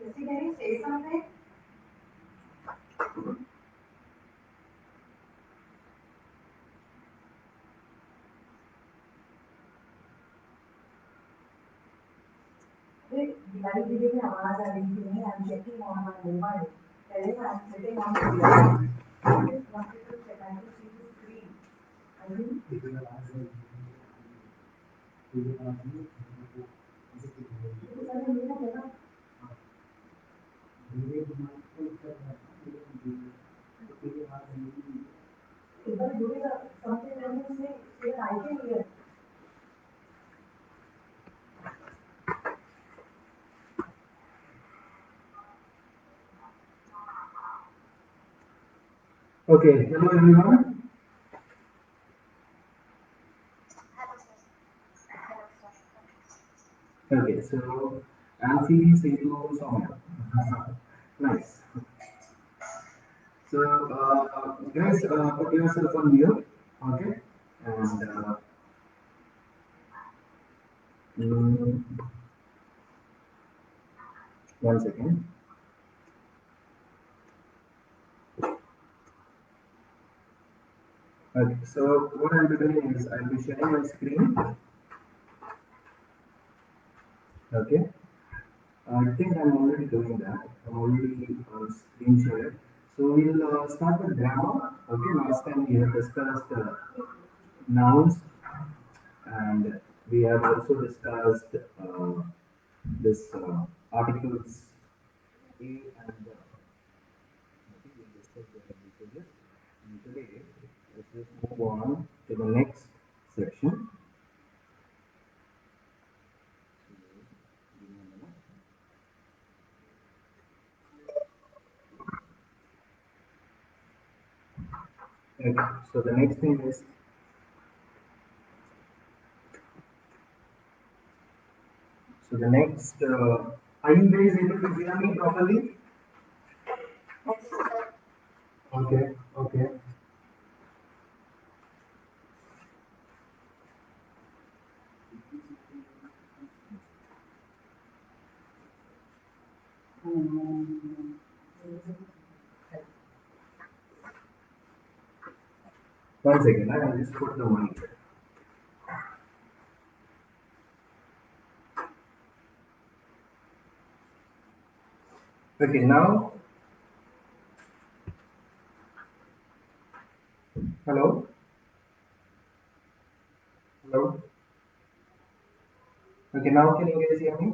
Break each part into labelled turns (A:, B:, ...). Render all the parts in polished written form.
A: Jesse, can you say something? Diwali के लिए आवाज आ रही थी नहीं I am checking on my mobile पहले मैं सेटिंग ऑन कर दिया I just wanted to check I to see the screen I think but doing something when you say even I can hear.
B: Okay, hello everyone. Okay, so I'm feeling Setu Soumya. Nice. So, guys, put yourself on mute. Okay, and mm, one second. Okay, so what I'll be doing is I'll be sharing my screen. Okay, I think I'm already doing that. I'm already screen shared. So we'll start with grammar. Okay, last time we have discussed nouns, and we have also discussed this articles A and I think we discussed the usages. And today, let's just move on to the next section. Okay, so the next thing is so the next are you guys able to hear me properly? Okay, okay. One second, I'll just put the mic. Okay, now, hello? Hello? Okay, now can you guys hear me?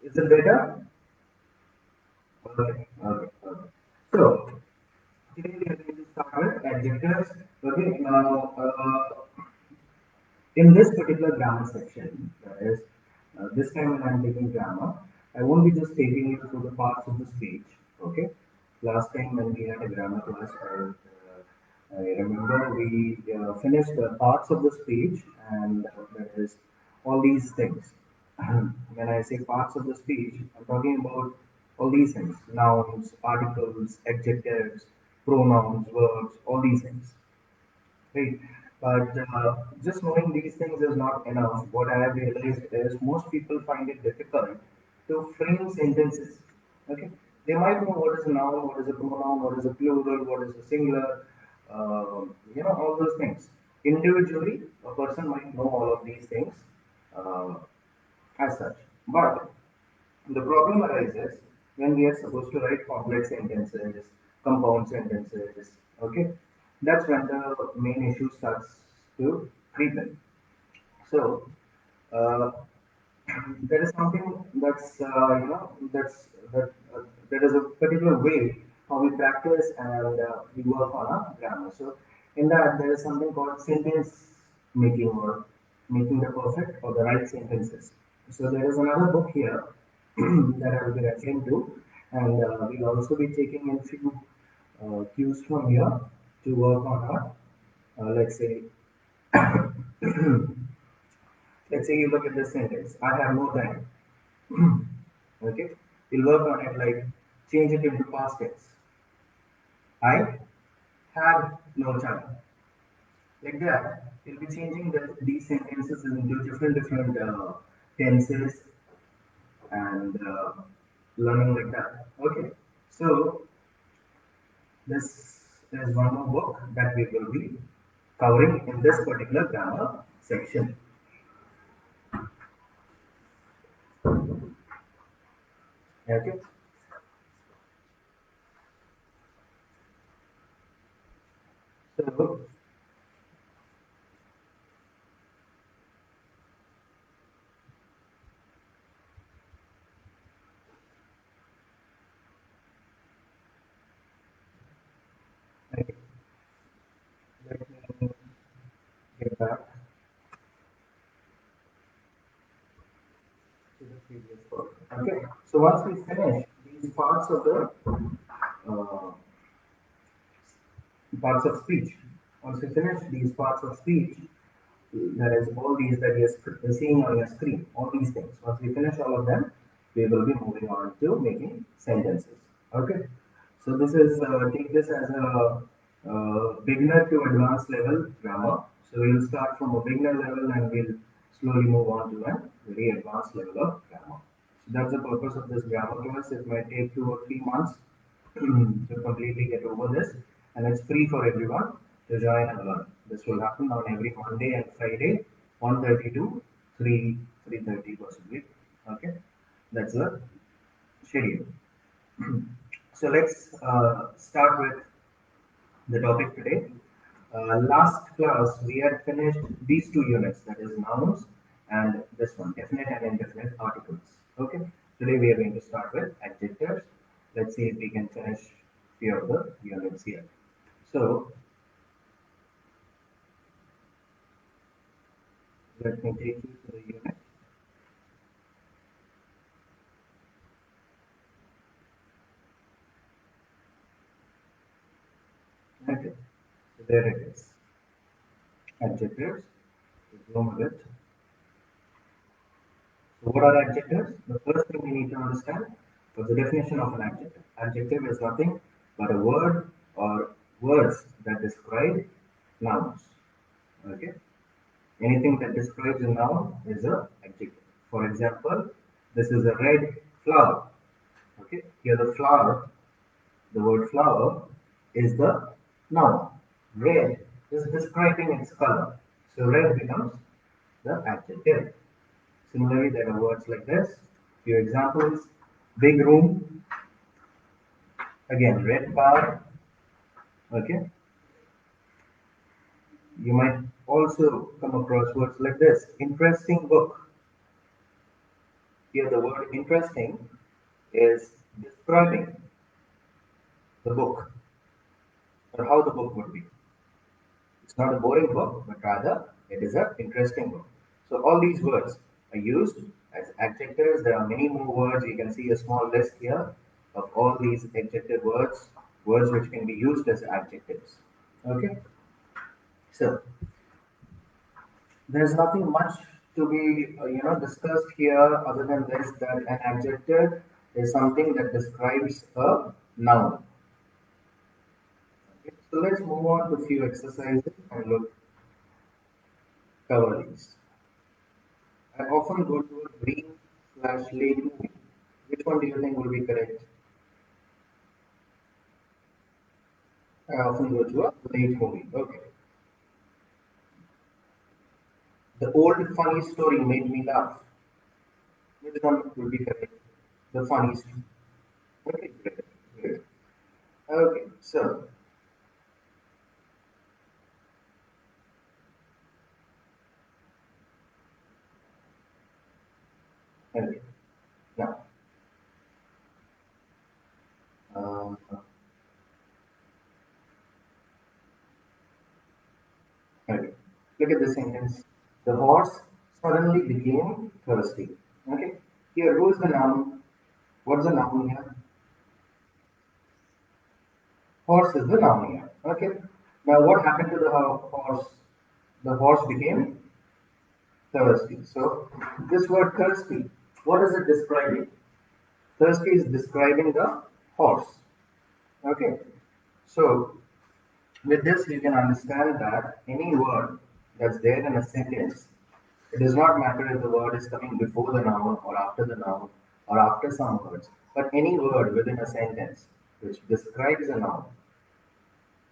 B: Is it better? Okay, okay, okay. So, today we are going to start with adjectives. Okay, now, in this particular grammar section, that is, this time when I'm taking grammar, I won't be just taking you through the parts of the speech. Okay, last time when we had a grammar class, I remember we finished the parts of the speech, and that is all these things. When I say parts of the speech, I'm talking about all these things: nouns, articles, adjectives, pronouns, verbs, all these things. Right. But just knowing these things is not enough. What I have realized is most people find it difficult to frame sentences. Okay. They might know what is a noun, what is a pronoun, what is a plural, what is a singular, all those things. Individually, a person might know all of these things uh, as such. But the problem arises when we are supposed to write complex sentences, compound sentences. Okay, that's when the main issue starts to creep in. So uh, there is something that's there is a particular way how we practice and we work on our grammar. So in that there is something called sentence making or making the perfect or the right sentences. So there is another book here that I will be referring to, and we'll also be taking in few cues from here to work on our let's say Let's say you look at this sentence. I have no time. Okay. You'll work on it like change it into past tense. I had no time. Like that. You'll be changing these sentences into different tenses and learning like that. Okay. So this is one more book that we will be covering in this particular grammar section. Okay. So okay, let me get back to the previous book. Okay. So once we finish these uh, parts of speech, once we finish these parts of speech, that is all these that you're seeing on your screen, all these things. Once we finish all of them, we will be moving on to making sentences. Okay. So this is take this as a beginner to advanced level grammar. So we'll start from a beginner level and we'll slowly move on to a very advanced level of grammar. So that's the purpose of this grammar class. It might take 2 or 3 months to completely get over this, and it's free for everyone to join and learn. This will happen on every Monday and Friday, 1:30 to 3:30 possibly. Okay, that's the schedule. So let's start with the topic today. Last class we had finished these two units, that is nouns and this one, definite and indefinite articles. Okay, today we are going to start with adjectives. Let's see if we can finish few of the units here. So let me take you to the unit. Okay, so there it is. Adjectives. Zoom a bit. So what are adjectives? The first thing we need to understand was the definition of an adjective. Adjective is nothing but a word or words that describe nouns. Okay. Anything that describes a noun is a adjective. For example, this is a red flower. Okay. Here the word flower is the noun. Red is describing its color. So red becomes the adjective. Similarly, there are words like this. Few examples: big room, again red car. Okay, you might also come across words like this: interesting book. Here, the word interesting is describing the book or how the book would be. It's not a boring book, but rather it is an interesting book. So all these words are used as adjectives. There are many more words. You can see a small list here of all these adjective words, words which can be used as adjectives. Okay, so there's nothing much to be discussed here other than this, that an adjective is something that describes a noun. Okay, so let's move on to a few exercises and look cover these. I often go to a green/late movie. Which one do you think will be correct? I often go to a late movie. Okay. The old funny story made me laugh. Which one will be correct? The funny story. Okay, great. Great. Okay, so okay. Now, um, okay. Look at the sentence. The horse suddenly became thirsty. Okay. Here, who is the noun? What's the noun here? Horse is the noun here. Okay. Now, what happened to the horse? The horse became thirsty. So this word thirsty, what is it describing? Thirsty is describing the horse. Okay. So with this you can understand that any word that's there in a sentence, it does not matter if the word is coming before the noun or after the noun or after some words, but any word within a sentence which describes a noun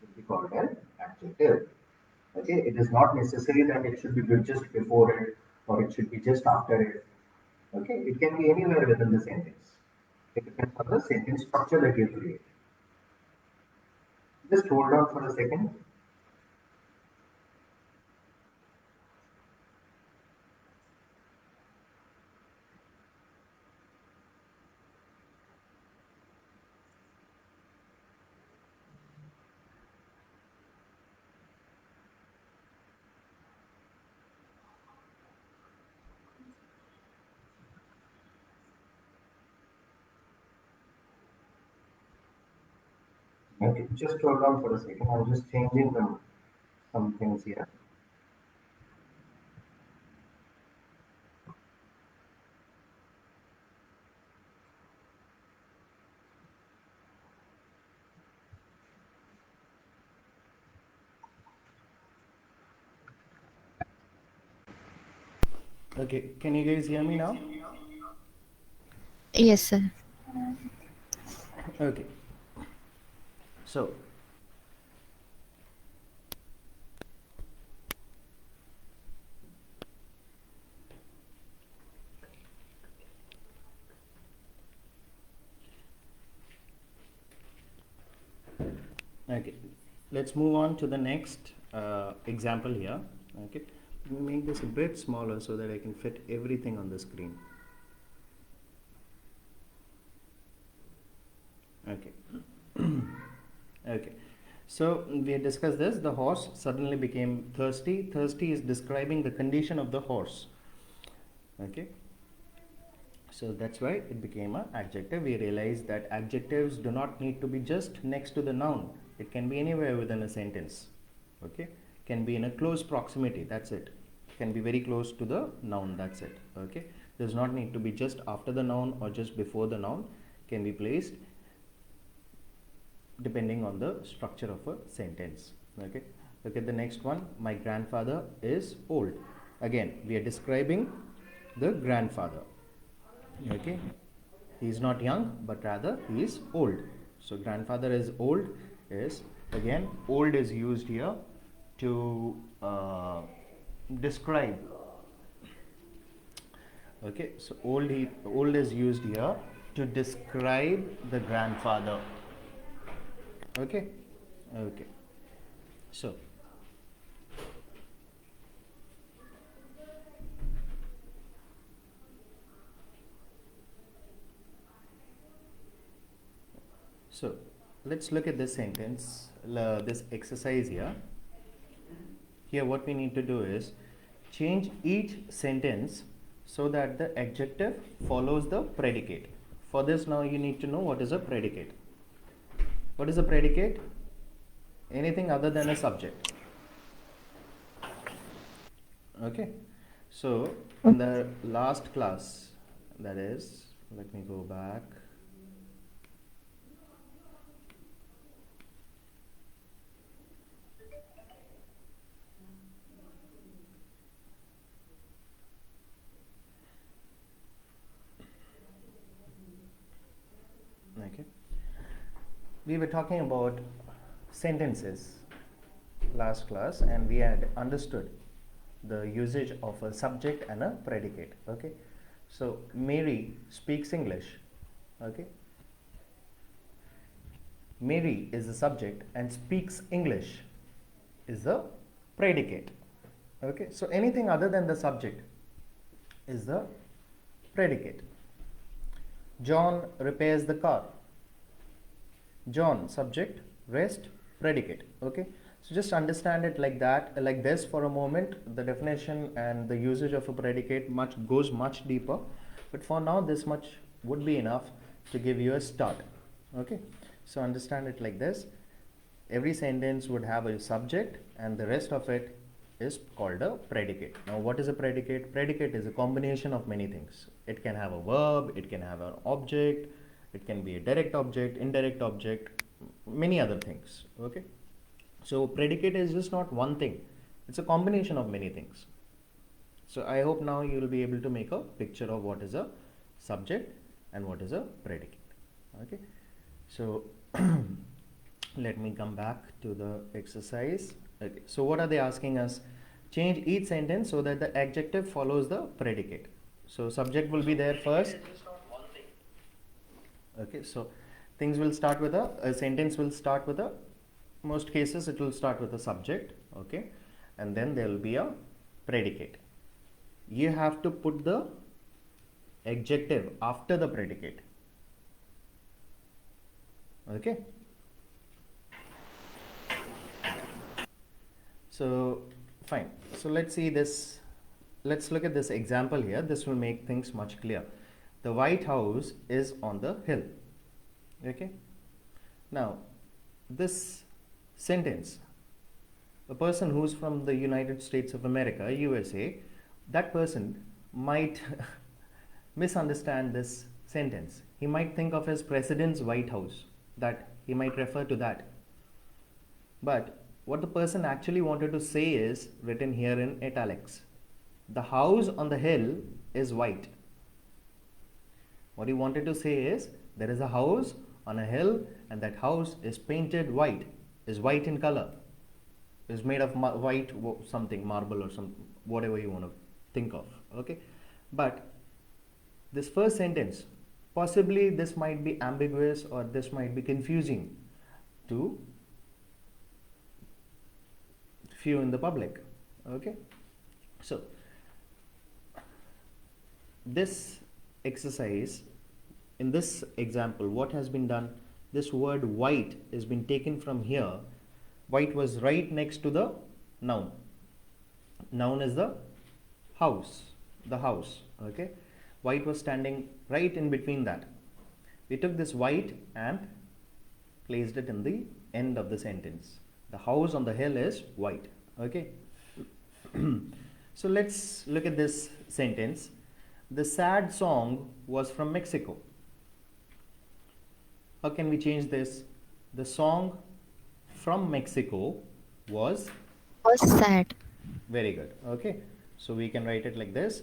B: will be called an adjective. Okay, it is not necessary that it should be just before it or it should be just after it. Okay, it can be anywhere within the sentence. It depends on the sentence structure that you create. Just hold on for a second. Okay, just hold on for a second. I'm just changing some things here.
C: Okay, can you guys hear me now?
D: Yes, sir.
C: Okay, so okay, let's move on to the next example here. Okay, make this a bit smaller so that I can fit everything on the screen. Okay. Okay, so we had discussed this. The horse suddenly became thirsty. Thirsty is describing the condition of the horse. Okay, so that's why it became an adjective. We realized that adjectives do not need to be just next to the noun. It can be anywhere within a sentence. Okay, can be in a close proximity. That's it. Can be very close to the noun. That's it. Okay, does not need to be just after the noun or just before the noun. Can be placed depending on the structure of a sentence. Okay, look at the next one. My grandfather is old. Again, we are describing the grandfather. Okay, he is not young but rather he is old. So grandfather is old is, again, old is used here to describe. Okay, so old is used here to describe the grandfather. Okay, okay, so let's look at this sentence, this exercise here. Here what we need to do is change each sentence so that the adjective follows the predicate. For this, now you need to know what is a predicate. What is a predicate? Anything other than a subject. Okay, so in the last class, that is, let me go back. Okay, we were talking about sentences last class, and we had understood the usage of a subject and a predicate. Okay, so Mary speaks English. Okay, Mary is the subject and speaks English is the predicate. Okay, so anything other than the subject is the predicate. John repairs the car. John, subject, rest, predicate. Okay, so just understand it like that, like this for a moment. The definition and the usage of a predicate goes much deeper, but for now this much would be enough to give you a start. Okay, so understand it like this. Every sentence would have a subject and the rest of it is called a predicate. Now, what is a predicate? Predicate is a combination of many things. It can have a verb, it can have an object, it can be a direct object, indirect object, many other things. Okay. So, predicate is just not one thing, it's a combination of many things. So, I hope now you will be able to make a picture of what is a subject and what is a predicate. Okay. So, let me come back to the exercise. Okay. So, what are they asking us? Change each sentence so that the adjective follows the predicate. So, subject will be there first. Okay. So, things will start with a sentence will start with a, most cases it will start with a subject. Okay. And then there will be a predicate. You have to put the adjective after the predicate. Okay. So fine. So let's see this. Let's look at this example here. This will make things much clearer. The White House is on the hill. Okay. Now, this sentence, a person who's from the United States of America, USA, that person might misunderstand this sentence. He might think of his president's White House, that he might refer to that. But what the person actually wanted to say is written here in italics. The house on the hill is white. What he wanted to say is there is a house on a hill and that house is painted white, is white in color, is made of white something, marble or some, whatever you want to think of. Okay. But this first sentence, possibly this might be ambiguous or this might be confusing to few in the public. Okay. So this exercise, in this example, what has been done, this word white has been taken from here. White was right next to the noun. Noun is the house, okay. White was standing right in between that. We took this white and placed it in the end of the sentence. The house on the hill is white. Okay. So let's look at this sentence. The sad song was from Mexico. How can we change this? The song from Mexico was
D: sad.
C: Very good. Okay. So we can write it like this.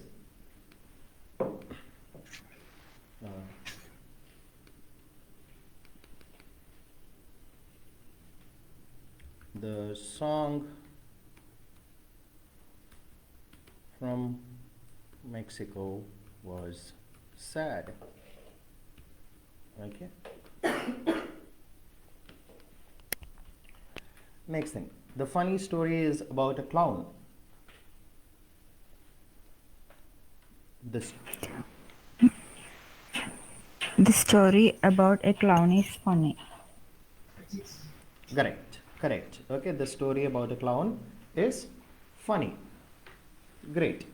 C: The song from Mexico was sad. Okay. Next thing. The funny story is about a clown.
D: The story about a clown is funny.
C: Correct. Okay, the story about a clown is funny. Great.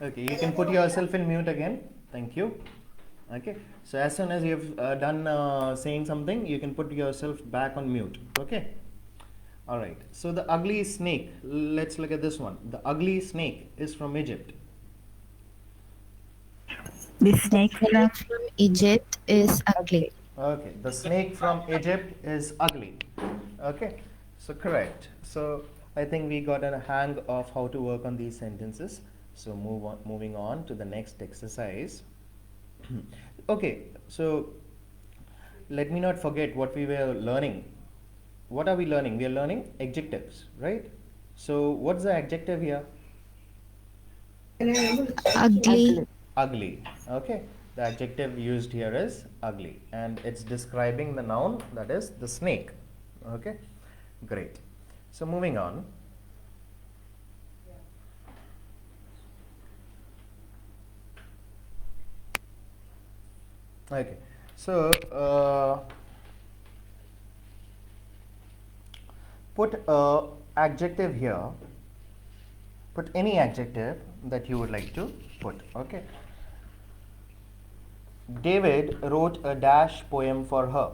C: Okay, you can put yourself in mute again. Thank you. Okay, so as soon as you've done saying something, you can put yourself back on mute. Okay. All right. So the ugly snake. Let's look at this one. The ugly snake is from Egypt.
D: The snake from Egypt is ugly.
C: Okay, the snake from Egypt is ugly. Okay, so correct. So I think we got a hang of how to work on these sentences. So moving on to the next exercise. Okay, so let me not forget what we were learning. What are we learning? We are learning adjectives, right? So what's the adjective here?
D: Ugly.
C: Ugly. Okay, the adjective used here is ugly and it's describing the noun, that is the snake. Okay, great. So moving on. Okay, so put a adjective here. Put any adjective that you would like to put. Okay. David wrote a dash poem for her.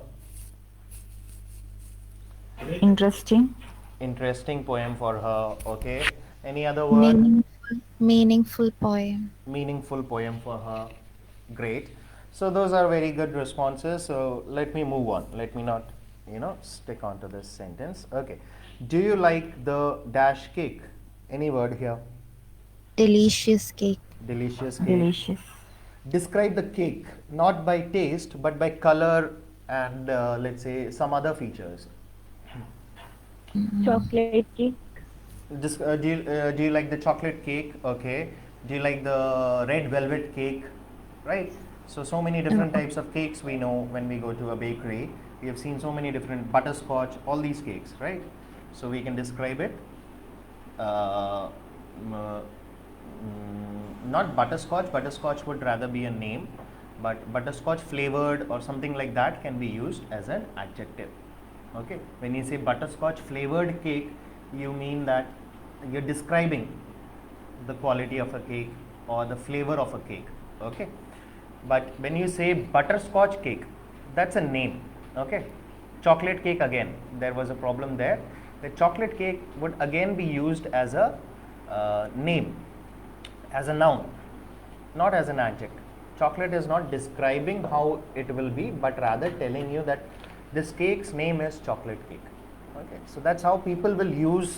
D: Interesting.
C: Interesting poem for her. Okay. Any other word?
D: Meaningful poem.
C: Meaningful poem for her. Great. So those are very good responses. So let me move on. Let me not, stick on to this sentence. Okay. Do you like the dash cake? Any word here?
D: Delicious cake.
C: Delicious cake.
E: Delicious.
C: Describe the cake not by taste but by color and let's say some other features.
E: Chocolate cake.
C: Do you like the chocolate cake? Okay. Do you like the red velvet cake? Right. So many different types of cakes we know when we go to a bakery. We have seen so many different butterscotch, all these cakes, right? So we can describe it. Uh, mm, Not butterscotch. Butterscotch would rather be a name, but butterscotch flavored or something like that can be used as an adjective. Okay. When you say butterscotch flavored cake, you mean that you're describing the quality of a cake or the flavor of a cake. Okay. But when you say butterscotch cake, that's a name. Okay. Chocolate cake, again, there was a problem there. The chocolate cake would again be used as a name, as a noun, not as an adjective. Chocolate is not describing how it will be, but rather telling you that this cake's name is chocolate cake. Okay, so that's how people will use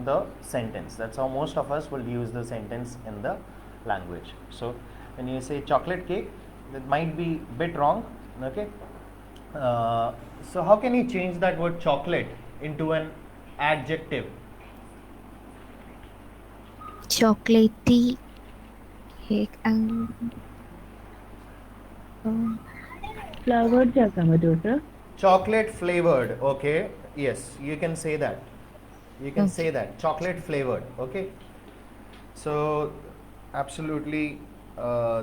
C: the sentence. That's how most of us will use the sentence in the language. So when you say chocolate cake, that might be a bit wrong. Okay, so how can you change that word chocolate into an adjective?
D: Chocolatey cake.
E: Flavored ചേർക്കാൻ പറ്റുമോ sir?
C: Chocolate flavored. Okay, yes, you can say that. You can say that, chocolate flavored. Okay, so absolutely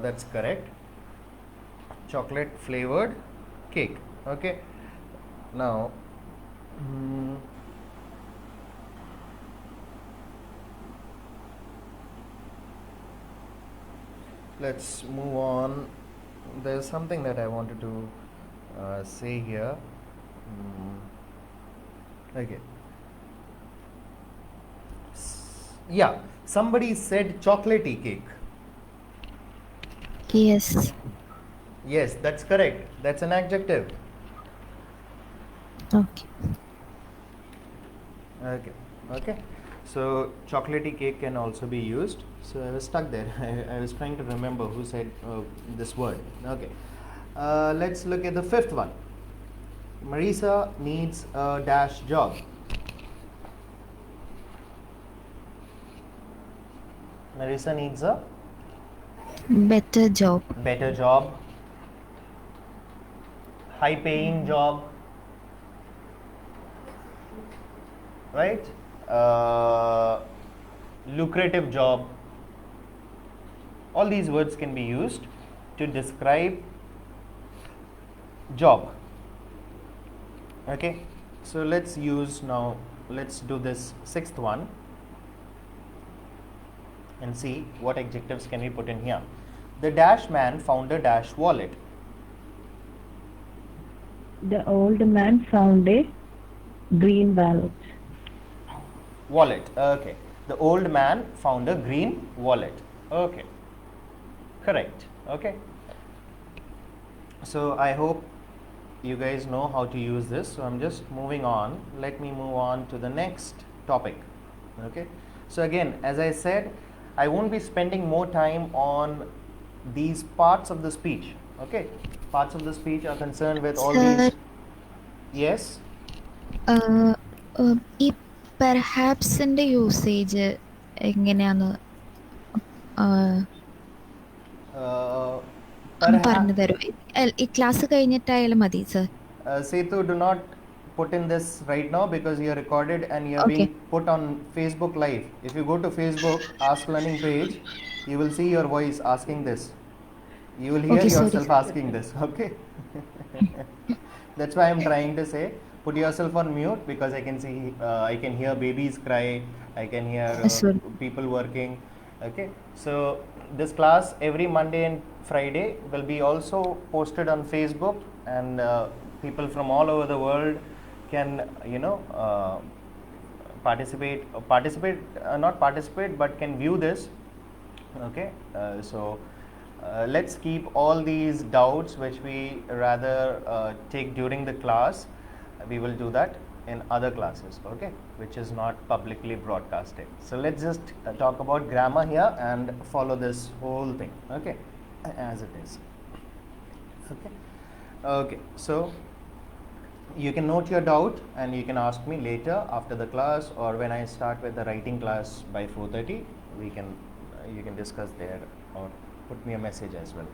C: that's correct. Chocolate flavored cake. Okay, now let's move on. There's something that I wanted to say here. Okay. Yeah, somebody said chocolatey cake.
D: Yes.
C: Yes, that's correct. That's an adjective.
D: Okay.
C: Okay. So chocolatey cake can also be used. So I was stuck there. I was trying to remember who said this word. Okay. Let's look at the fifth one. Marisa needs a dash job. Marisa needs a
D: Better job.
C: better job, high paying job, right? Lucrative job. All these words can be used to describe job. Okay, so let's do this sixth one and see what adjectives can we put in here. The dash man found a dash wallet.
E: The old man found a green wallet.
C: Wallet. Okay. The old man found a green wallet. Okay. Correct. Okay. So I hope you guys know how to use this. So I'm just moving on. Let me move on to the next topic. Okay. So again, as I said, I won't be spending more time on these parts of the speech. Okay. Parts of the speech are concerned with all
D: Sir.
C: these. Yes.
D: ഈ പെർഹാപ്സിന്റെ usage എങ്ങനെയാണ് ഒന്ന് പറഞ്ഞു തരൂ ഈ class കഴിഞ്ഞിട്ടായാലും മതി sir
C: Setu, do not put in this right now because you are recorded and you are
D: Okay.
C: being put on Facebook Live. If you go to Facebook Ask Learning page, you will see your voice asking this. You will hear
D: Okay, sorry.
C: yourself asking this. Okay. That's why I'm trying to say put yourself on mute because I can see I can hear babies cry. I can hear
D: Sorry.
C: people working. Okay. So this class every Monday and Friday will be also posted on Facebook, and people from all over the world can not participate, but can view this. Okay, let's keep all these doubts which we rather take during the class. We will do that in other classes, okay, which is not publicly broadcasted. So let's just talk about grammar here and follow this whole thing, okay, as it is. Okay, so you can note your doubt and you can ask me later after the class, or when I start with the writing class by 4:30, you can discuss there, or put me a message as well.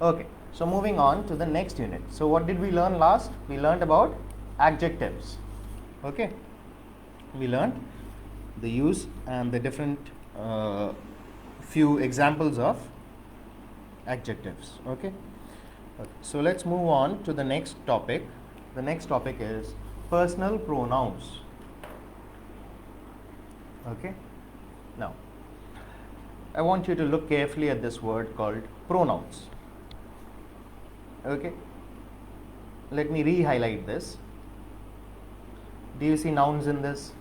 C: Okay, so moving on to the next unit. So what did we learn last? We learned about adjectives. Okay, we learned the use and the different few examples of adjectives. Okay, so let's move on to the next topic. The next topic is personal pronouns. Okay, now I want you to look carefully at this word called pronouns. Okay, let me re-highlight this. Do you see nouns in this?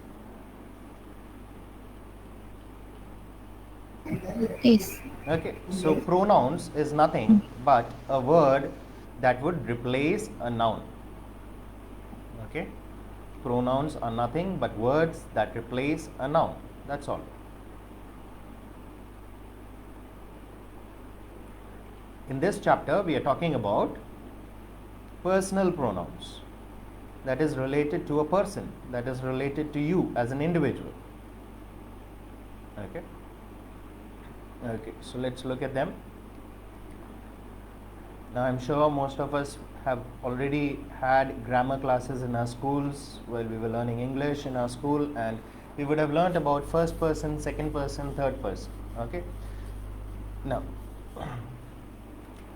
D: Yes.
C: Okay, so pronouns is nothing but a word that would replace a noun. Okay, pronouns are nothing but words that replace a noun. That's all. In this chapter, we are talking about personal pronouns, that is related to a person, that is related to you as an individual. Okay, so let's look at them. Now, I'm sure most of us have already had grammar classes in our schools while we were learning English in our school, and we would have learnt about first person, second person, third person. Okay, now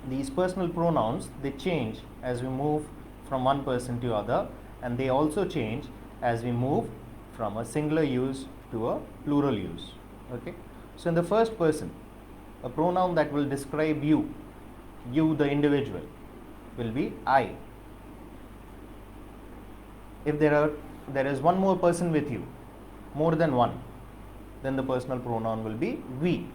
C: these personal pronouns, they change as we move from one person to other, and they also change as we move from a singular use to a plural use. Okay, so in the first person, a pronoun that will describe you the individual, will be I. If there is one more person with you, more than one, then the personal pronoun will be we.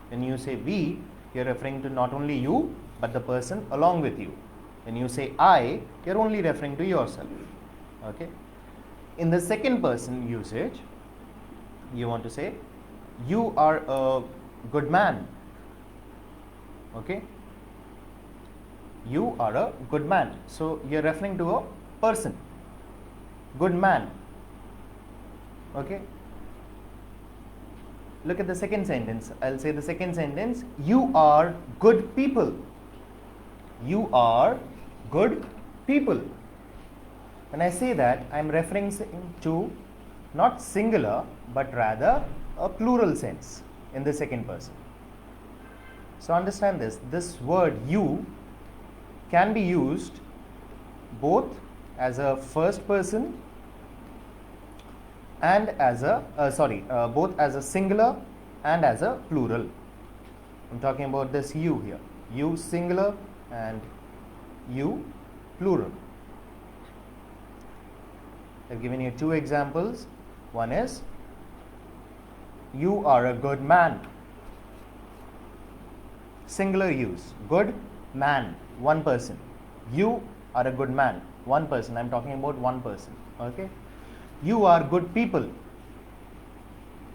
C: When you say we, you are referring to not only you but the person along with you. When you say I, you are only referring to yourself. Okay, in the second person usage, you want to say you are a good man. Okay, you are a good man, so you are referring to a person, good man. Okay, look at the second sentence. I'll say the second sentence, you are good people. You are good people. When I say that, I am referring to not singular but rather a plural sense in the second person. So understand this. This word you can be used both as a first person and as a both as a singular and as a plural. I'm talking about this you here. You singular and you plural. I've given you two examples. One is you are a good man. Singular use. Good man, one person. You are a good man, one person. I'm talking about one person. Okay. You are good people.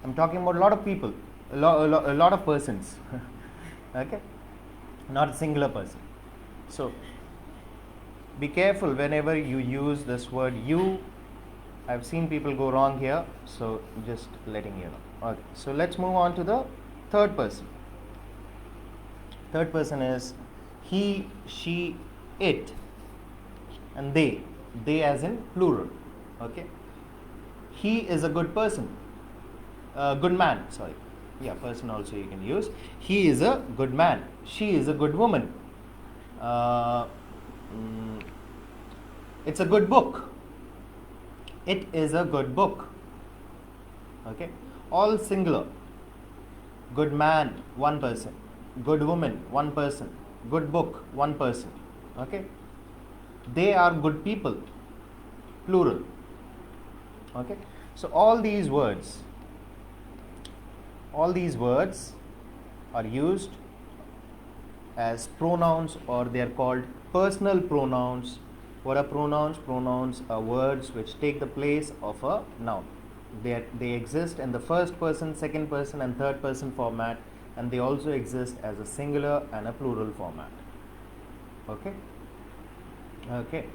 C: I'm talking about a lot of people, a lot of persons. Okay, not a singular person. So be careful whenever you use this word you. I've seen people go wrong here, so just letting you know. Okay, so let's move on to the third person. Third person is he, she, it, and they as in plural. Okay, he is a good person, good man, sorry. Yeah, person also you can use. He is a good man. She is a good woman. It's a good book. It is a good book. Okay, all singular. Good man, one person. Good woman, one person. Good book, one person. Okay, they are good people, plural. Okay, So all these words are used as pronouns, or they are called personal pronouns. What are pronouns? Pronouns are words which take the place of a noun. They exist in the first person, second person and third person format, and they also exist as a singular and a plural format. Okay? Okay.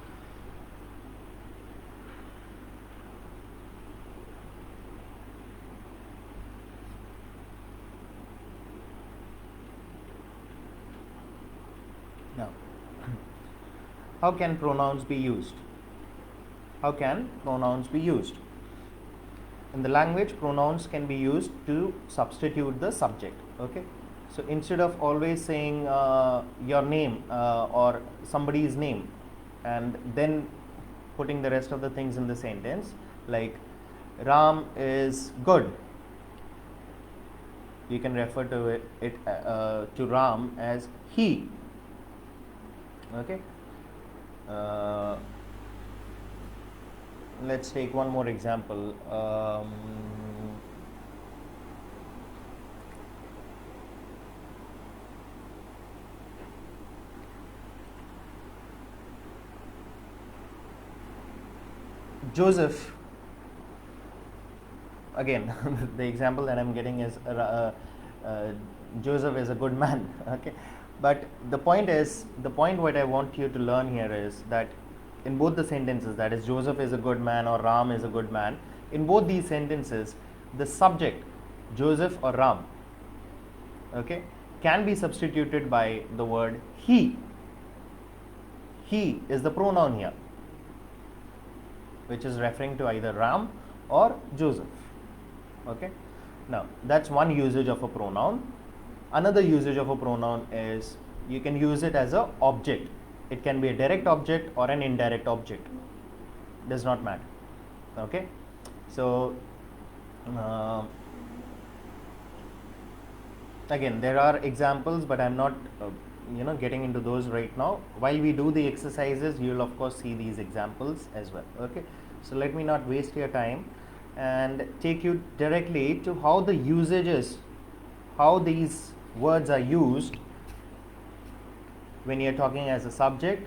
C: Now, how can pronouns be used? How can pronouns be used? In the language, pronouns can be used to substitute the subject. Okay, so instead of always saying your name or somebody's name and then putting the rest of the things in the sentence, like Ram is good, you can refer to to Ram as he. Okay, let's take one more example. Joseph, again, the example that I'm getting is Joseph is a good man. Okay, but the point what I want you to learn here is that in both the sentences, that is Joseph is a good man or Ram is a good man, in both these sentences, the subject Joseph or Ram, okay, can be substituted by the word he. He is the pronoun here, which is referring to either Ram or Joseph. Okay, now that's one usage of a pronoun. Another usage of a pronoun is you can use it as an object. It can be a direct object or an indirect object, does not matter. Okay, so again, there are examples, but I'm not getting into those right now. While we do the exercises, you will of course see these examples as well. Okay, so let me not waste your time and take you directly to how the usages, how these words are used when you're talking as a subject,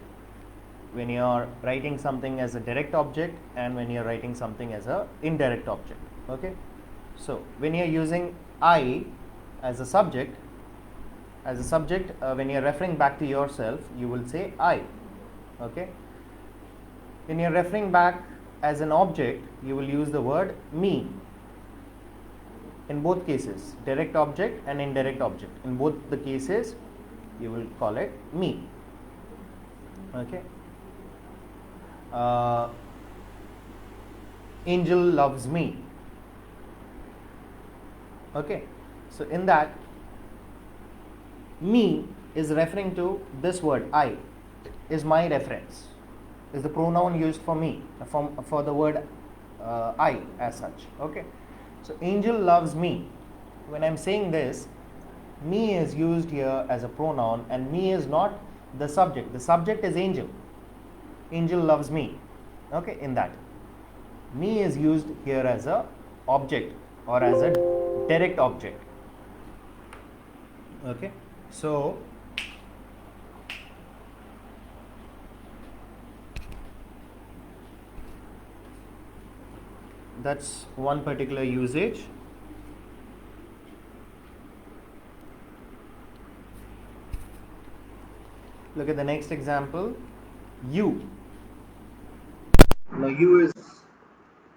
C: when you're writing something as a direct object, and when you're writing something as a indirect object. Okay, so when you're using I as a subject, when you're referring back to yourself, you will say I. Okay, when you're referring back as an object, you will use the word me. In both cases, direct object and indirect object, in both the cases you will call it me. Okay, Angel loves me. Okay, so in that, me is referring to this word I, is my reference, is the pronoun used for me, for the word I as such. Okay, so Angel loves me. When I'm saying this, me is used here as a pronoun, and me is not the subject. The subject is Angel. Angel loves me. Okay, in that, me is used here as a object or as a direct object. Okay, so that's one particular usage. Look at the next example. You. Now you is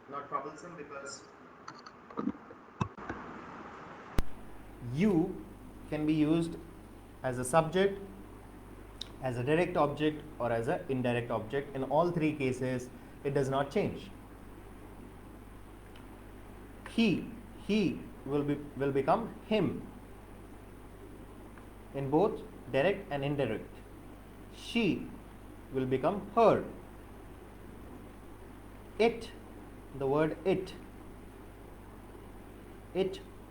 C: not troublesome because you can be used as a subject, as a direct object, or as an indirect object. In all three cases, it does not change. He will become him in both direct and indirect. She will become her. It, the word it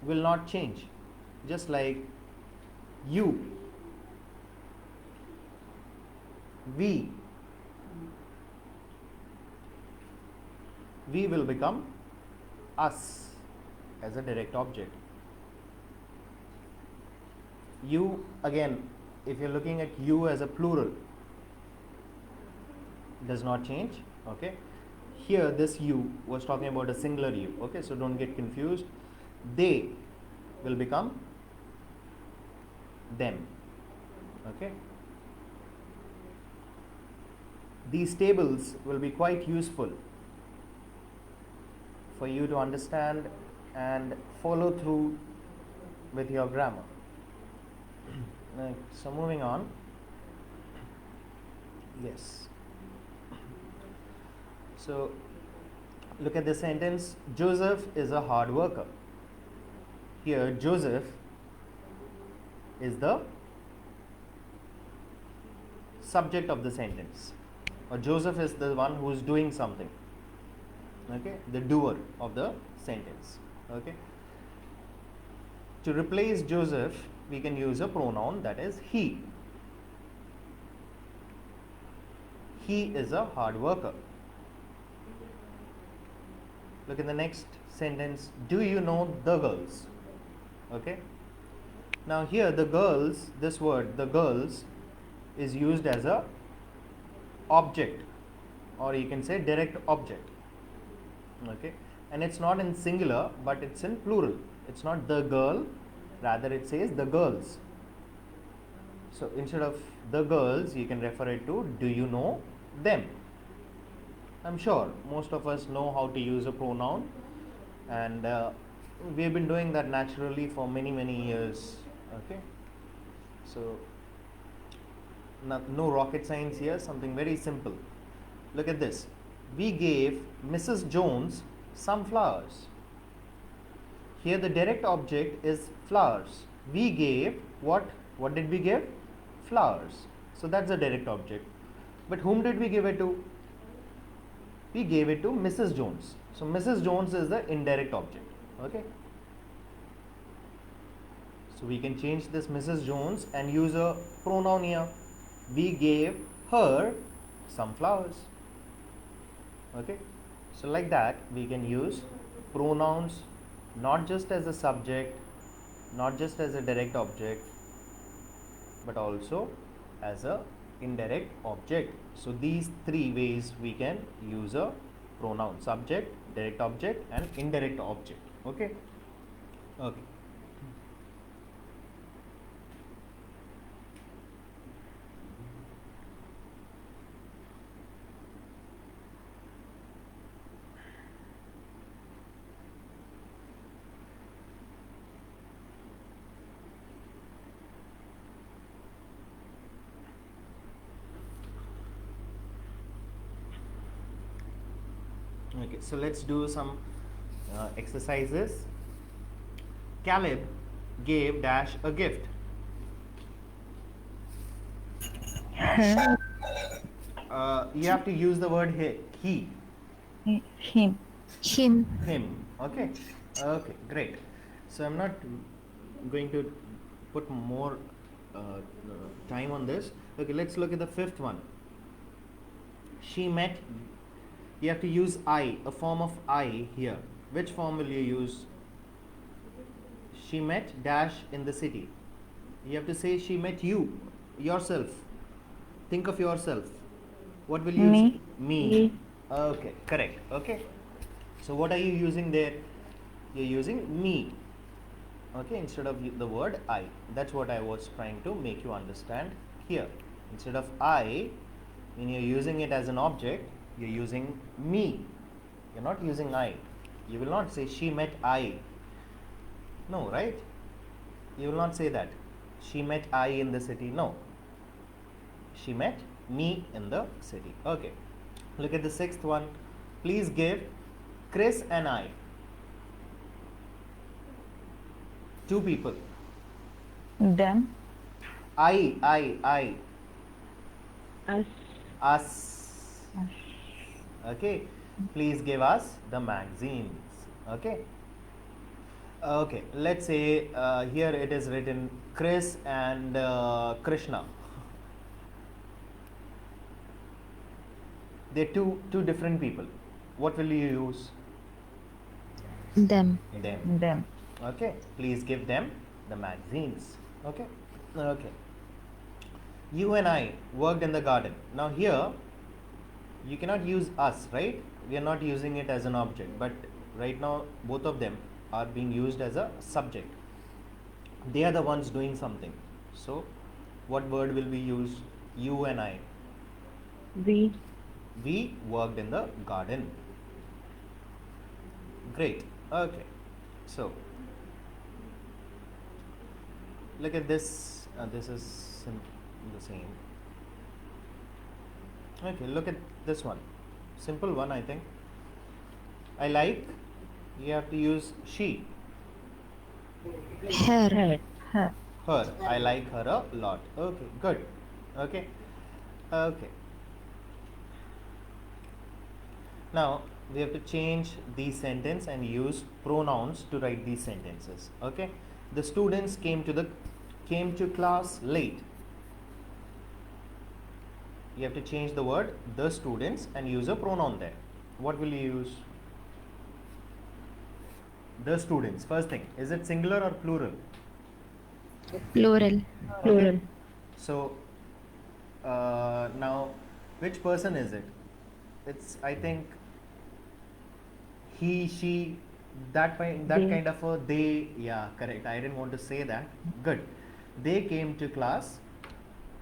C: will not change, just like you. We will become us as a direct object. You, again, if you're looking at you as a plural, does not change. Okay, here this you was talking about a singular you. Okay, so don't get confused. They will become them. Okay, these tables will be quite useful for you to understand and follow through with your grammar. Right, so moving on. Yes. So look at the sentence. Joseph is a hard worker. Here Joseph is the subject of the sentence, or Joseph is the one who is doing something. Okay, the doer of the sentence. Okay, to replace Joseph we can use a pronoun, that is he. He is a hard worker. Look at the next sentence. Do you know the girls? Okay, now here the girls, this word the girls is used as a object, or you can say direct object. Okay, and it's not in singular but it's in plural. It's not the girl, rather it says the girls. So instead of the girls you can refer it to do you know them. I'm sure most of us know how to use a pronoun, and we have been doing that naturally for many years. Okay, so no rocket science here, something very simple. Look at this. We gave Mrs. Jones some flowers. Here the direct object is flowers. We gave what did we give? Flowers. So that's a direct object. But whom did we give it to? We gave it to Mrs. Jones. So Mrs. Jones is the indirect object. Okay, so we can change this Mrs. Jones and use a pronoun here. We gave her some flowers. Okay, so like that we can use pronouns not just as a subject, not just as a direct object, but also as a indirect object. So these three ways we can use a pronoun: subject, direct object and indirect object. Okay, okay. Okay, so let's do some exercises. Caleb gave Dash a gift.
E: Her,
C: You have to use the word he,
E: him,
C: him. Okay, okay, great. So I'm not going to put more time on this. Okay, let's look at the fifth one. She met. You have to use I, a form of I here. Which form will you use? She met Dash in the city. You have to say she met you, yourself. Think of yourself. What will you use?
E: Me.
C: Me.
E: Me.
C: Okay, correct. Okay. So what are you using there? You're using me. Okay, instead of the word I. That's what I was trying to make you understand here. Instead of I, when you're using it as an object, you're using me. You're not using I. You will not say she met I. No, right? You will not say that. She met I in the city. No. She met me in the city. Okay. Look at the sixth one. Please give Chris and I. Two people.
E: them,
C: I.
E: us,
C: Us.
E: us.
C: Okay, please give us the magazines. Okay, okay, let's say here it is written Chris and Krishna. They're two different people. What will you use?
D: Them.
E: Them.
C: Okay, please give them the magazines. Okay, okay. You and I worked in the garden. Now here you cannot use us, right? We are not using it as an object, but right now both of them are being used as a subject. They are the ones doing something. So what word will we use? You and I. We worked in the garden. Great. Okay. So look at this. This is the same. Okay, look at this one. Simple one, I think. I like. You have to use she.
D: Her.
E: Her.
C: Her. I like her a lot. Okay, good. Okay. Okay. Now we have to change the sentence and use pronouns to write these sentences. Okay. The students came to class late. You have to change the word the students and use a pronoun there. What will you use? The students. First thing, is it singular or plural?
D: Plural.
E: Plural.
C: So now, which person is it? It's, I think, he, she, that
E: They.
C: kind of a they. Yeah, correct. I didn't want to say that. Good. They came to class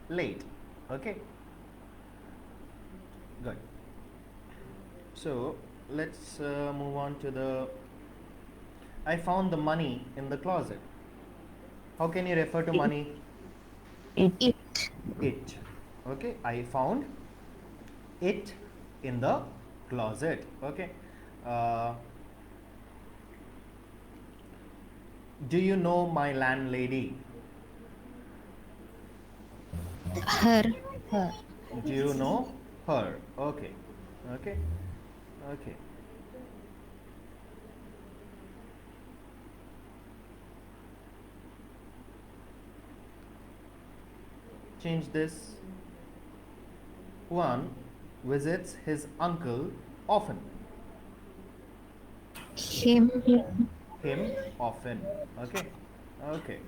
C: late. Okay. Good. So let's move on to the. I found the money in the closet. How can you refer to money?
E: It.
D: It.
C: It. Okay. I found it in the closet. Okay. Do you know my landlady?
D: Her.
E: Her.
C: Do you know her? Okay. Okay. Okay. Change this. Juan visits his uncle often.
D: Him.
C: Him often. Okay. Okay.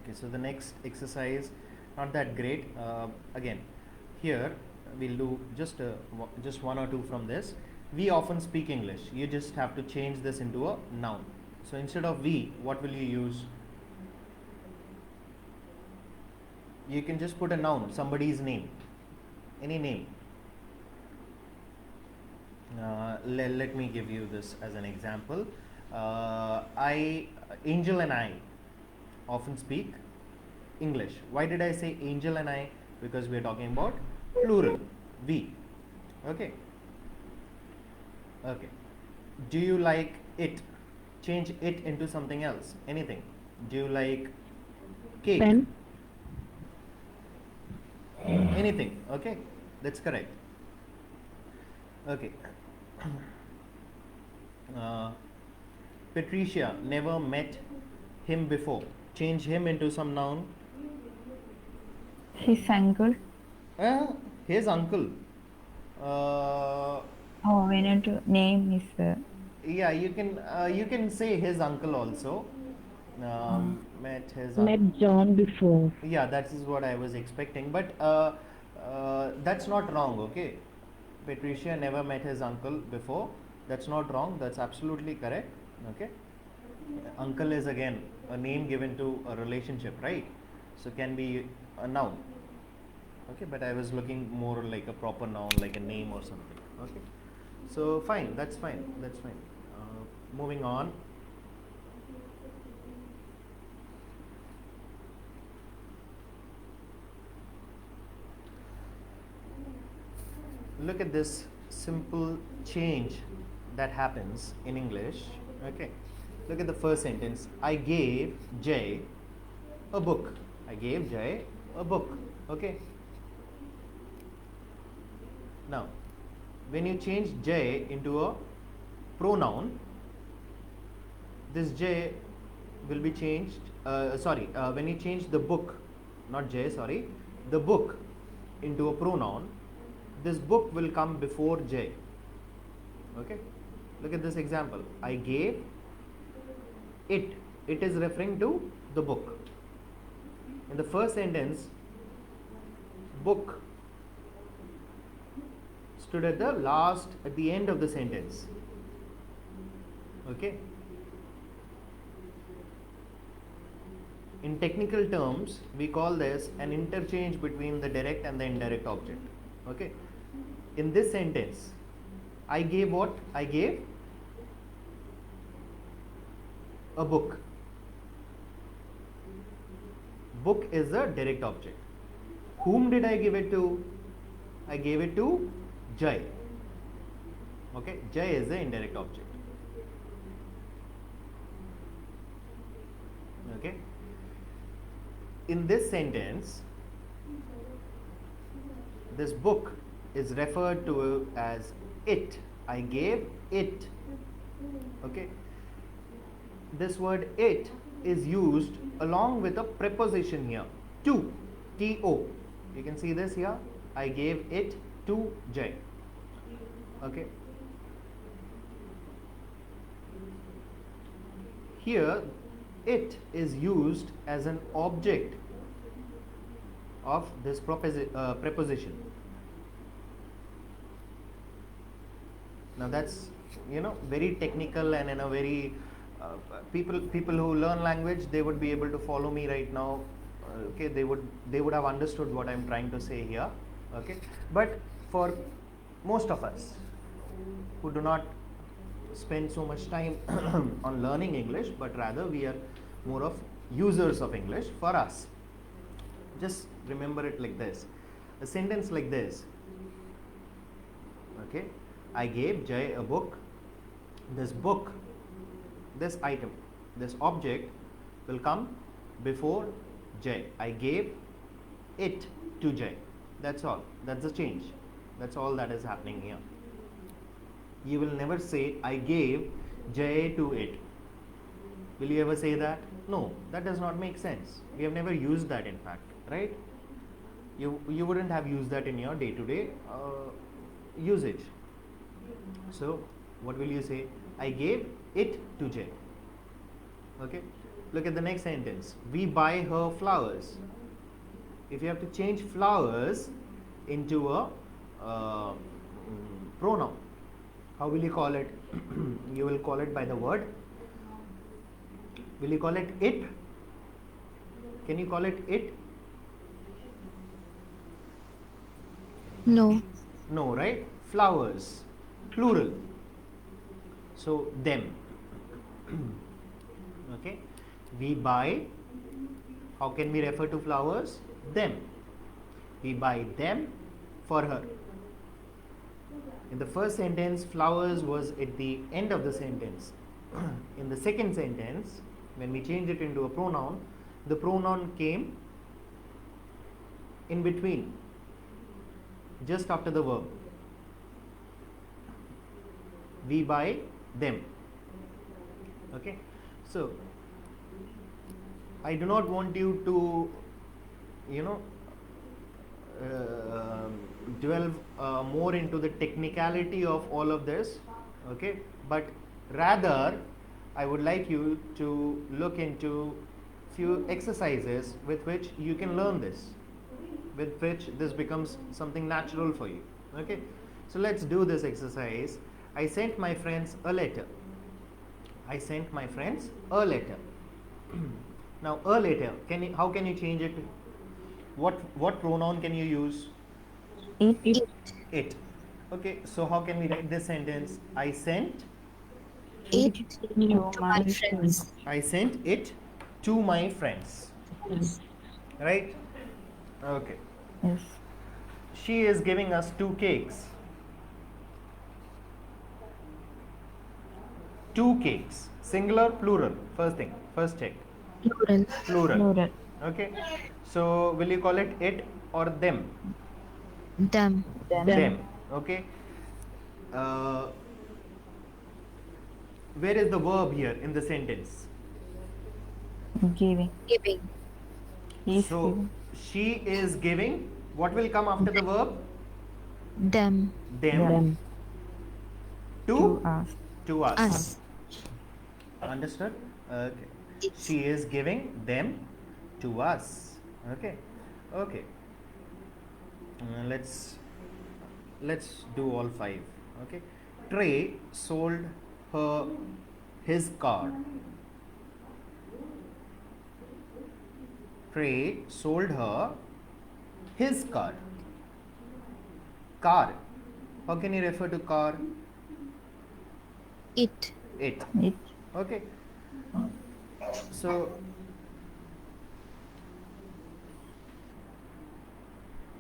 C: Okay, so the next exercise, not that great. Again, here we'll do just one or two from this. We often speak English. You just have to change this into a noun. So instead of we, what will you use? You can just put a noun, somebody's name, any name. Let me give you this as an example. Angel and I often speak English. Why did I say Angel and I? Because we are talking about plural, we. Okay. Okay. Do you like it? Change it into something else. Anything. Do you like cake?
E: Pen.
C: Anything. Okay. That's correct. Okay. Patricia never met him before. Change him into some noun.
E: His uncle.
C: His uncle. Uh,
E: Oh, we need to name his.
C: yeah, you can say his uncle also. Met his
E: Met John before.
C: Yeah, that is what I was expecting, but that's not wrong. Okay, Patricia never met his uncle before. That's not wrong. That's absolutely correct. Okay, uncle is again a name given to a relationship, right? So can be a noun. Okay, but I was looking more like a proper noun, like a name or something. Okay, so fine. That's fine. That's fine. Moving on. Look at this simple change that happens in English. Okay, look at the first sentence. I gave Jay a book. I gave Jay a book. Okay, now when you change Jay into a pronoun, this Jay will be changed. When you change the book, not Jay, sorry, the book into a pronoun, this book will come before Jay. Okay, look at this example. I gave it. It is referring to the book. In the first sentence, book stood at the end of the sentence. Okay. In technical terms, we call this an interchange between the direct and the indirect object. Okay. In this sentence, I gave what? I gave a book. Book is a direct object. Whom did I give it to? I gave it to Jai. Okay, Jai is the indirect object. Okay. In this sentence, this book is referred to as it. I gave it. Okay. This word it is used along with a preposition here. To. To. You can see this here. I gave it to Jay. Okay. Here, it is used as an object of this preposition. Now that's very technical, and in a very people who learn language, they would be able to follow me right now. Okay, they would have understood what I'm trying to say here. Okay, but for most of us who do not spend so much time on learning English, but rather we are more of users of English, for us, just remember it like this. A sentence like this. Okay, I gave Jay a book. This book, this item, this object will come before Jay. I gave it to Jay. That's all. That's the change. That's all that is happening here. You will never say I gave Jay to it. Will you ever say that? No, that does not make sense. We have never used that, in fact, right? You wouldn't have used that in your day-to-day usage. So what will you say? I gave it to Jay. Okay, look at the next sentence. We buy her flowers. If you have to change flowers into a pronoun, how will you call it? You will call it by the word. Will you call it it? Can you call it it?
D: No.
C: No, right? Flowers, plural. So them. Okay, we buy. How can we refer to flowers? Them. We buy them for her. In the first sentence, flowers was at the end of the sentence. In the second sentence, when we change it into a pronoun, the pronoun came in between, just after the verb. We buy them. Okay, so I do not want you to delve more into the technicality of all of this, okay, but rather I would like you to look into few exercises with which you can learn this, with which this becomes something natural for you. Okay, so let's do this exercise. I sent my friends a letter. I sent my friends a letter. Now a letter, how can you change it? What pronoun can you use?
E: It.
C: It. Okay, so how can we write this sentence? I sent
D: It to my friends.
C: I sent it to my friends.
E: Yes.
C: Right? Okay.
E: Yes.
C: She is giving us 2 cakes. 2 cakes. Singular, plural. First thing. First check.
D: Plural.
C: Plural.
E: Plural.
C: Okay. So will you call it it or them?
D: Them.
C: Them. Okay. Where is the verb here in the sentence?
E: Giving.
D: Giving.
E: He's
C: So
E: giving.
C: she is giving. What will come after the verb?
D: Them.
C: them, to
E: To us.
C: to us.
D: Us.
C: Understood? Okay.
D: Yes.
C: She is giving them to us. Okay. Okay. Let's do all five. Okay. Trey sold her his car. Trey sold her his car. Car. How can you refer to car?
D: It.
C: It.
E: It.
C: Okay. So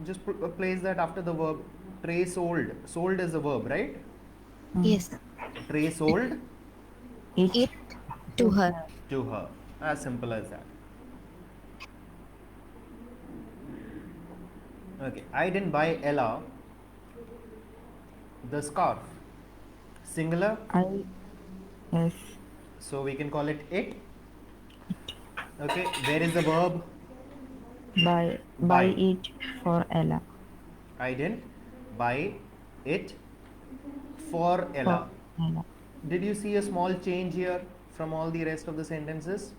C: just place that after the verb. Trey sold. Sold is a verb, right?
D: Yes.
C: Trey sold
D: It to her.
C: to her. As simple as that. Okay. I didn't buy Ella the scarf. Singular.
E: I. Yes.
C: So we can call it it. Okay. Where is the verb?
E: Buy
C: Buy.
E: it for Ella.
C: I didn't buy it for Ella.
E: For Ella.
C: Did you see a small change here from all the rest of the sentences?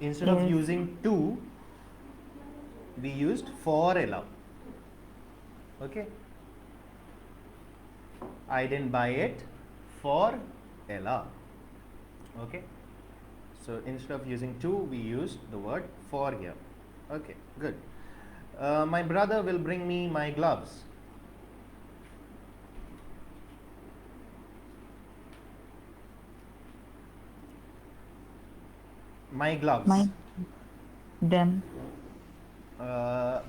C: Instead of
E: Yes.
C: using to, we used for Ella. Okay. I didn't buy it for Ella. Okay. So instead of using to, we used the word for here. Okay, good. My brother will bring me my gloves. My gloves.
E: My. Them.
C: Uh,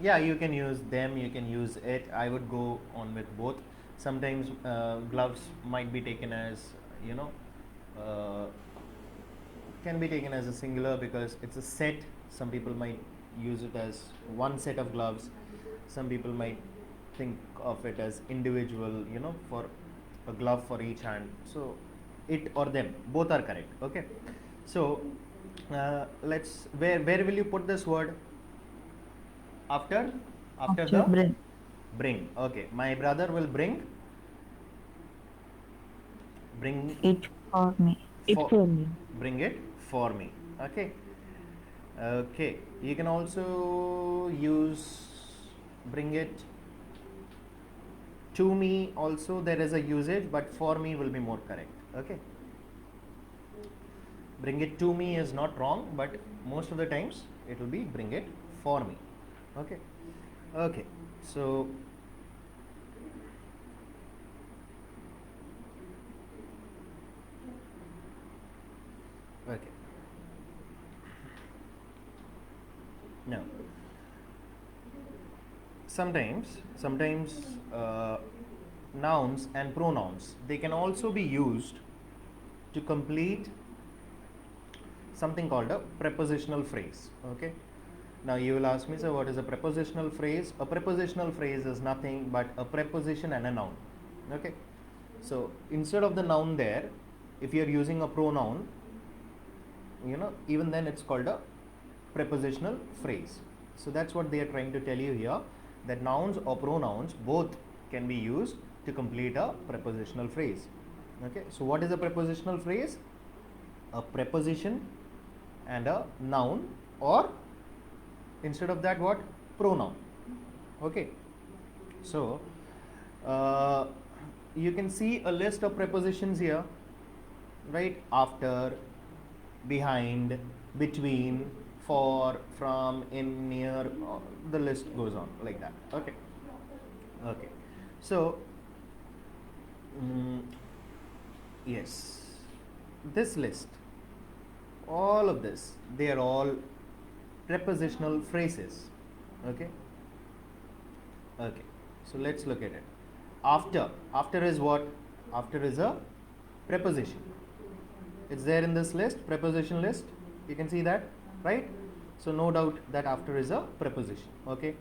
C: yeah, you can use them, you can use it. I would go on with both. Sometimes gloves might be taken as, uh, can be taken as a singular because it's a set. Some people might use it as one set of gloves. Some people might think of it as individual, for a glove for each hand. So it or them, both are correct. Okay. So let's, where will you put this word? After the
E: Bring.
C: bring. Okay. My brother will bring
E: It for me. It for me.
C: bring it for me. Okay. Okay. You can also use bring it to me also. There is a usage, but for me will be more correct. Okay. Bring it to me is not wrong, but most of the times it will be bring it for me. Okay. Okay. So okay. Now sometimes nouns and pronouns, they can also be used to complete something called a prepositional phrase. Okay. Now you will ask me, so what is a prepositional phrase? A prepositional phrase is nothing but a preposition and a noun. Okay. So instead of the noun there, if you are using a pronoun, even then it's called a prepositional phrase. So that's what they are trying to tell you here, that nouns or pronouns both can be used to complete a prepositional phrase. Okay. So what is a prepositional phrase? A preposition and a noun, or instead of that, what? Pronoun. Okay. So you can see a list of prepositions here, right? After, behind, between, for, from, in, near, the list goes on like that. Okay. Okay. So yes, this list, all of this, they are all prepositional phrases. Okay. Okay. So let's look at it. After is what? After is a preposition. It's there in this list, preposition list. You can see that, right? So no doubt that after is a preposition. Okay.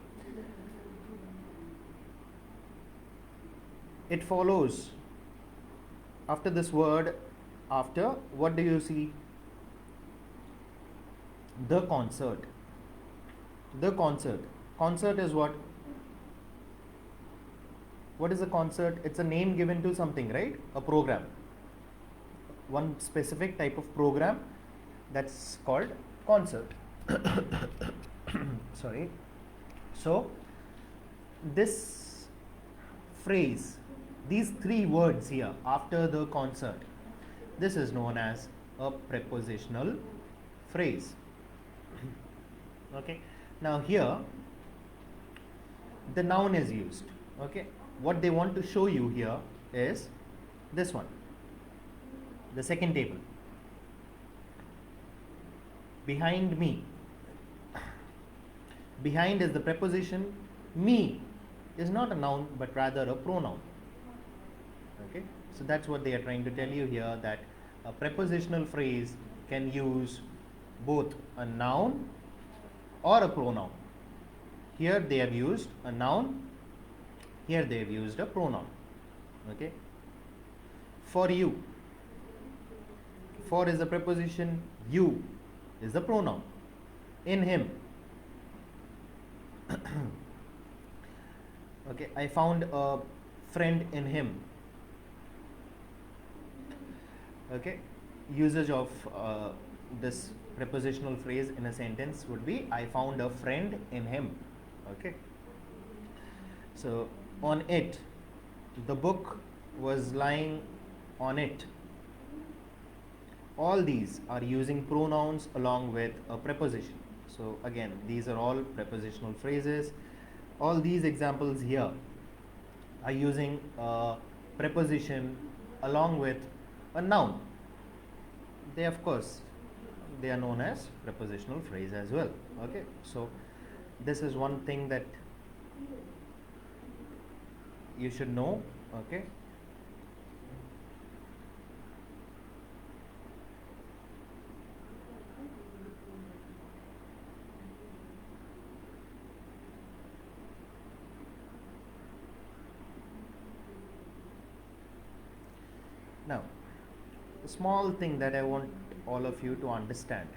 C: It follows after this word. After, what do you see? The concert. The concert. Concert is what? What is a concert? It's a name given to something, right? A program. One specific type of program, that's called concert. Sorry. So this phrase, these three words here after the concert, this is known as a prepositional phrase. Okay. Now here the noun is used. Okay. What they want to show you here is this one, the second table. Behind me. Behind is the preposition. Me is not a noun but rather a pronoun. Okay, so that's what they are trying to tell you here, that a prepositional phrase can use both a noun or a pronoun. Here they have used a noun, here they have used a pronoun. Okay, for you. For is the preposition, you is the pronoun. In him. Okay, I found a friend in him. Okay, usage of this prepositional phrase in a sentence would be, I found a friend in him. Okay, so on it, the book was lying on it. All these are using pronouns along with a preposition. So again, these are all prepositional phrases. All these examples here are using a preposition along with a noun. They, of course, they are known as prepositional phrase as well. Okay, so this is one thing that you should know. Okay, now a small thing that I want all of you to understand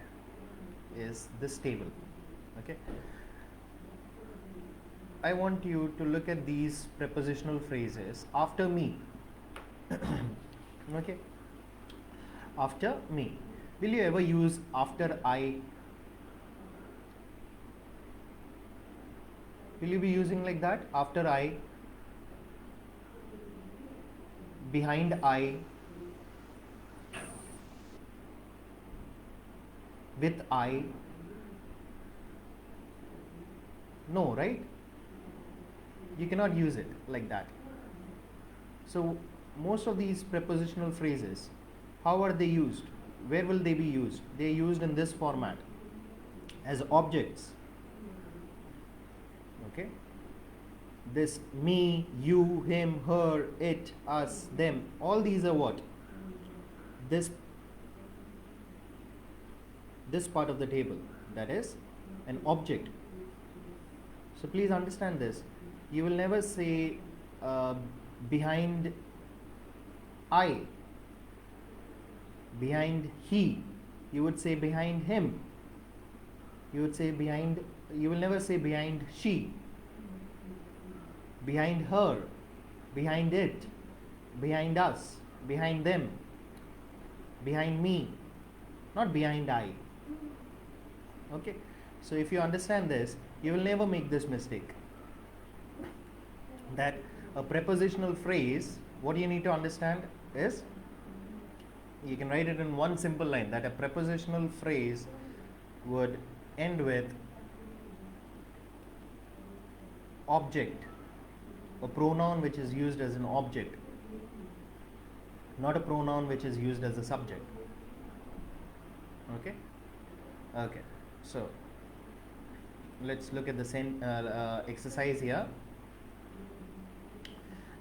C: is this table. Okay, I want you to look at these prepositional phrases after me. Okay, after me. Will you ever use after I? Will you be using like that? After I, behind I, with I? No, right? You cannot use it like that. So most of these prepositional phrases, how are they used? Where will they be used? They are used in this format as objects. Okay, this me, you, him, her, it, us, them, all these are what? This part of the table, that is an object. So please understand this. You will never say behind I, behind he. You would say behind him. You would say behind, you will never say behind she, behind her, behind it, behind us, behind them, behind me, not behind I. Okay, so if you understand this, you will never make this mistake, that a prepositional phrase, what you need to understand is, you can write it in one simple line, that a prepositional phrase would end with object, a pronoun which is used as an object, not a pronoun which is used as a subject. Okay, okay, so let's look at the exercise here.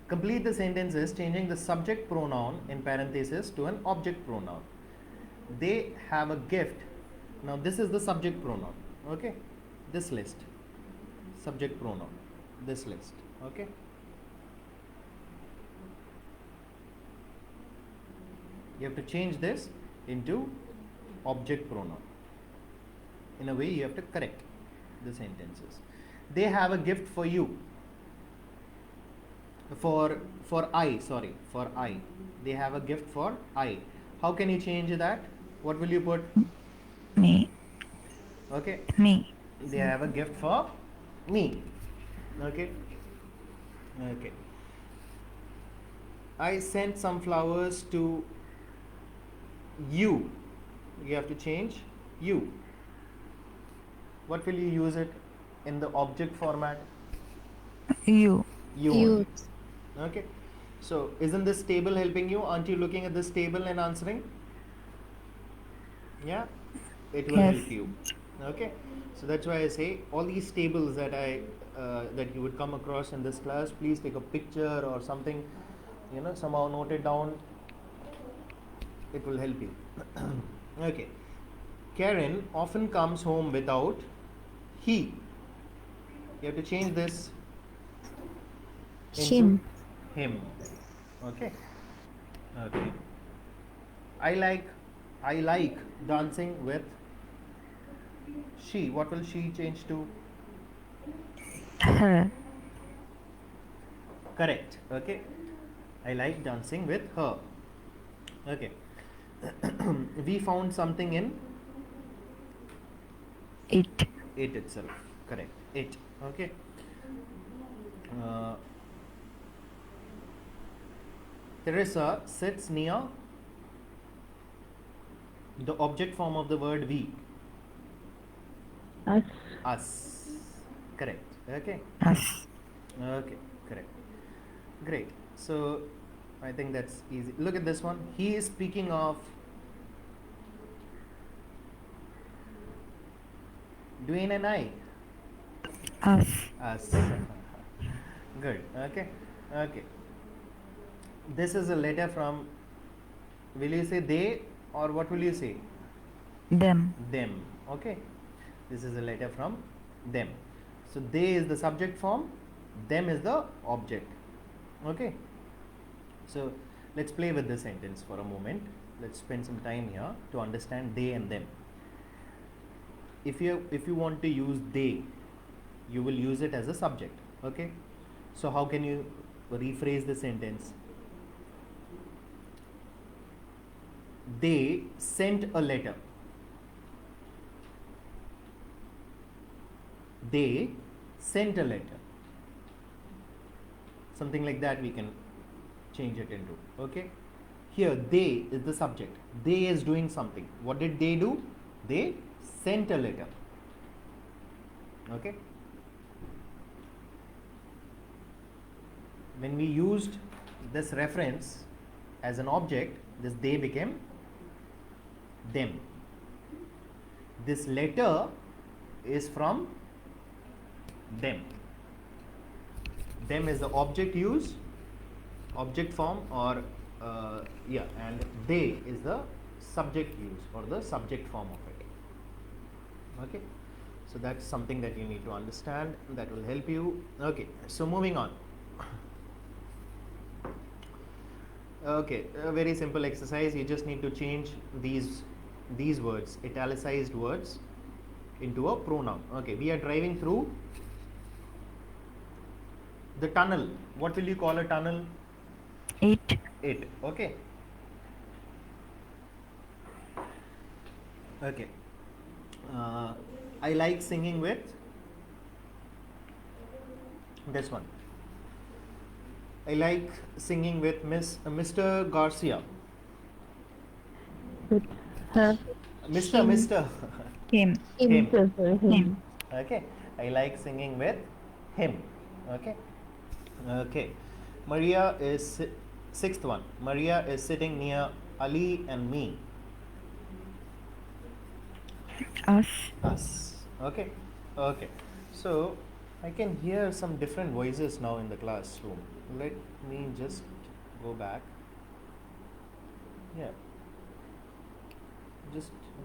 C: Complete the sentences changing the subject pronoun in parenthesis to an object pronoun. They have a gift. Now this is the subject pronoun. Okay, this list, subject pronoun, this list. Okay, you have to change this into object pronoun. In a way, you have to correct the sentences. They have a gift for you. For I, sorry, for I. They have a gift for I. How can you change that? What will you put?
D: Me.
C: Okay.
D: Me.
C: They have a gift for me. Okay. Okay. I sent some flowers to you. You have to change you. What will you use it in the object format?
D: You.
C: You
F: You.
C: only. Okay. So isn't this table helping you? Aren't you looking at this table and answering? Yeah, it will
D: Yes.
C: help you. Okay. So that's why I say all these tables that that you would come across in this class, please take a picture or something, somehow note it down. It will help you. Okay. Karen often comes home without he. You have to change this into
F: Him.
C: him. Okay. Okay. I like dancing with she. What will she change to?
D: Her.
C: Correct. Okay. I like dancing with her. Okay. We found something in
D: It.
C: it itself. Correct. It. Okay. Teresa sits near the object form of the word we.
E: Us.
C: Us. Correct. Okay.
D: Us.
C: Okay. Correct. Great. So I think that's easy. Look at this one. He is speaking of Dwayne and I.
D: Us.
C: Us. Good. Okay. Okay. This is a letter from. Will you say they or what will you say?
D: Them.
C: Them. Okay. This is a letter from them. So they is the subject form, them is the object. Okay. So let's play with this sentence for a moment. Let's spend some time here to understand they and them. If you want to use they, you will use it as a subject. Okay. So how can you rephrase the sentence? They sent a letter. They sent a letter. Something like that we can change it into. Okay. Here they is the subject. They is doing something. What did they do? They sent a letter. Okay. When we used this reference as an object, this they became them. This letter is from them. Them is the object use, object form, or and they is the subject use or the subject form of it. Okay. So that's something that you need to understand. That will help you. Okay. So moving on. Okay, a very simple exercise. You just need to change these words, italicized words, into a pronoun. Okay, we are driving through the tunnel. What will you call a tunnel?
D: It.
C: It. Okay. Okay. I like singing with this one. I like singing with Mr. Garcia.
E: With her.
C: Mr.
D: Him.
C: Him.
E: Him.
C: Okay. I like singing with him. Okay. Okay. Maria is sixth one. Maria is sitting near Ali and me.
D: Us.
C: Us. Okay. Okay. So I can hear some different voices now in the classroom. Let me just go back. Yeah.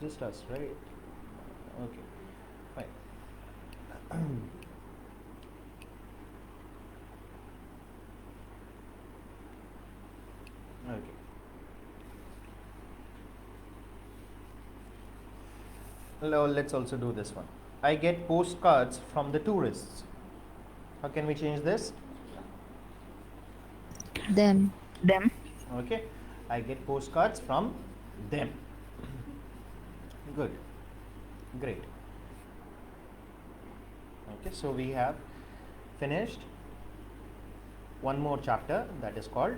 C: Just us, right? Okay. Fine. Okay. Now let's also do this one. I get postcards from the tourists. How can we change this?
D: Them.
E: Them.
C: Okay, I get postcards from them. Good, great. Okay, so we have finished one more chapter, that is called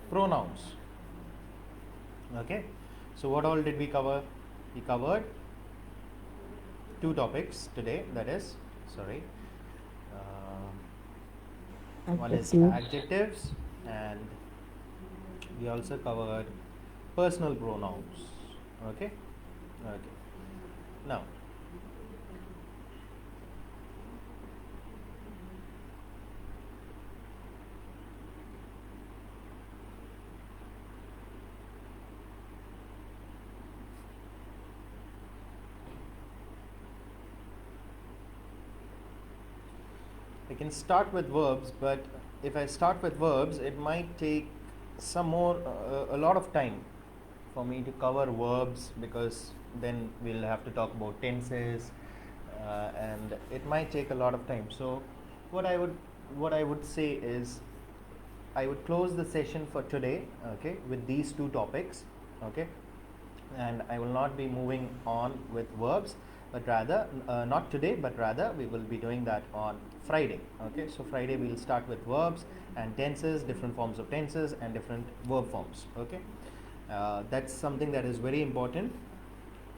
C: pronouns. Okay, so what all did we cover? We covered two topics today, that is, sorry, one is adjectives, and we also covered personal pronouns. Okay, okay. Now, I can start with verbs, but if I start with verbs, it might take a lot of time for me to cover verbs, because then we'll have to talk about tenses, and it might take a lot of time. So, what I would say is, I would close the session for today, okay, with these two topics, okay, and I will not be moving on with verbs, but rather not today, but rather we will be doing that on Friday. Okay, so Friday we will start with verbs and tenses, different forms of tenses and different verb forms. Okay, that's something that is very important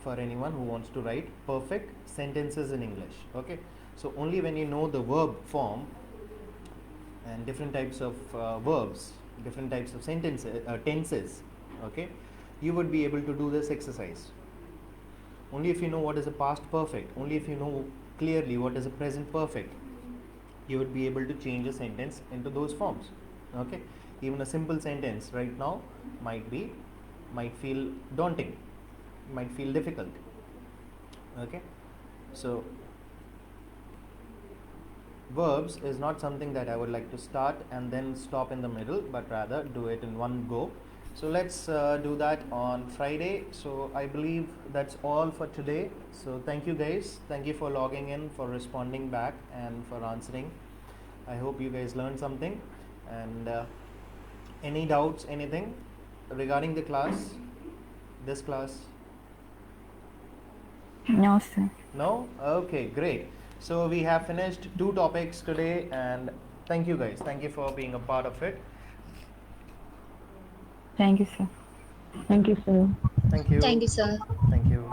C: for anyone who wants to write perfect sentences in English. Okay, so only when you know the verb form and different types of verbs, different types of tenses, okay, you would be able to do this exercise. Only if you know what is a past perfect, only if you know clearly what is a present perfect, you would be able to change a sentence into those forms. Okay, even a simple sentence right now might feel daunting, might feel difficult. Okay, so verbs is not something that I would like to start and then stop in the middle, but rather do it in one go. So let's do that on Friday. So I believe that's all for today. So thank you guys. Thank you for logging in, for responding back, and for answering. I hope you guys learned something. And any doubts, anything regarding the class, this class?
E: No, sir.
C: No? Okay, great. So we have finished two topics today, and thank you guys. Thank you for being a part of it.
E: Thank you, sir. Thank you, sir.
C: Thank you.
D: Thank you, sir.
C: Thank you.